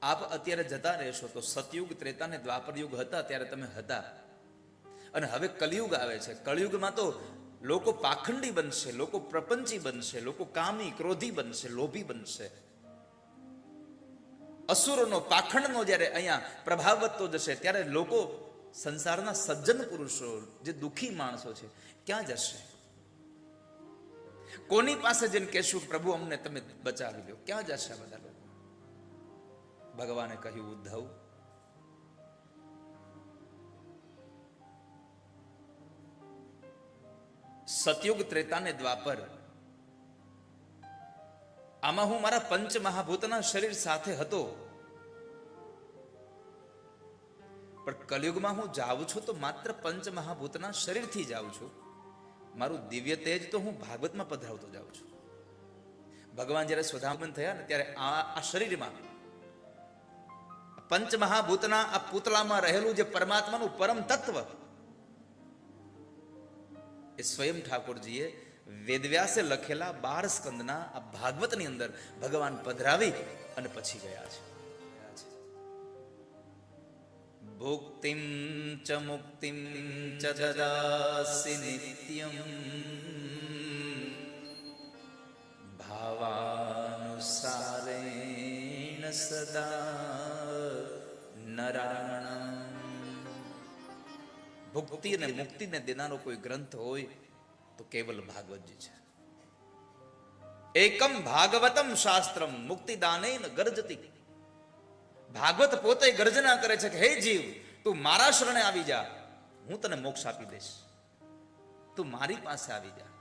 આપ અત્યારે જતા રહેશો તો સતયુગ, ત્રેતા ને દ્વાપર યુગ હતા ત્યારે તમે હતા, અને હવે કલયુગ આવે છે. કલયુગમાં તો લોકો પાખંડી બનશે, લોકો પ્રપંચી બનશે, લોકો કામી, ક્રોધી બનશે, લોભી બનશે. અસુરોનો, પાખંડનો જ્યારે અહીંયા પ્રભાવ વધતો જશે ત્યારે લોકો, સંસારના સજ્જન પુરુષો, જે દુઃખી માણસો છે, ક્યાં જશે? કોની પાસે જઈને કહેશું પ્રભુ અમને તમે બચાવી લો? ક્યાં જશે બધા લોકો? ભગવાને કહ્યું, ઉદ્ધવ, સતયુગ, ત્રેતા ને દ્વાપર, આમાં હું મારા પંચ મહાભૂતના શરીર સાથે હતો, પણ કલયુગમાં હું જાઉં છું તો માત્ર પંચ મહાભૂતના શરીરથી જાઉં છું. મારું દિવ્ય તેજ તો હું ભાગવતમાં પધરાવતો જાઉં છું. ભગવાન જ્યારે સ્વધામન થયા ને ત્યારે આ શરીરમાં પંચ મહાભૂતના આ પૂતળામાં રહેલું જે પરમાત્માનું પરમ તત્વ, એ સ્વયં ઠાકોરજીએ વેદવ્યાસે લખેલા 12 સ્કંદના આ ભાગવતની અંદર ભગવાન પધરાવી અને પછી ગયા છે. ભુક્તિમ ચ મુક્તિમ ચ દદાસી નિત્યમ ભાવાનુસારેણ સદા નરાણાં. ભુક્તિ અને મુક્તિને દેનારો કોઈ ગ્રંથ હોય તો કેવલ ભાગવતજી છે. એકમ ભાગવતમ શાસ્ત્રમ મુક્તિદાનેન ગર્જતિ. ભાગવત પોતે ગર્જના કરે છે કે હે જીવ, તું મારા શરણે આવી જા, હું તને મોક્ષ આપી દઈશ. તું મારી પાસે આવી જા.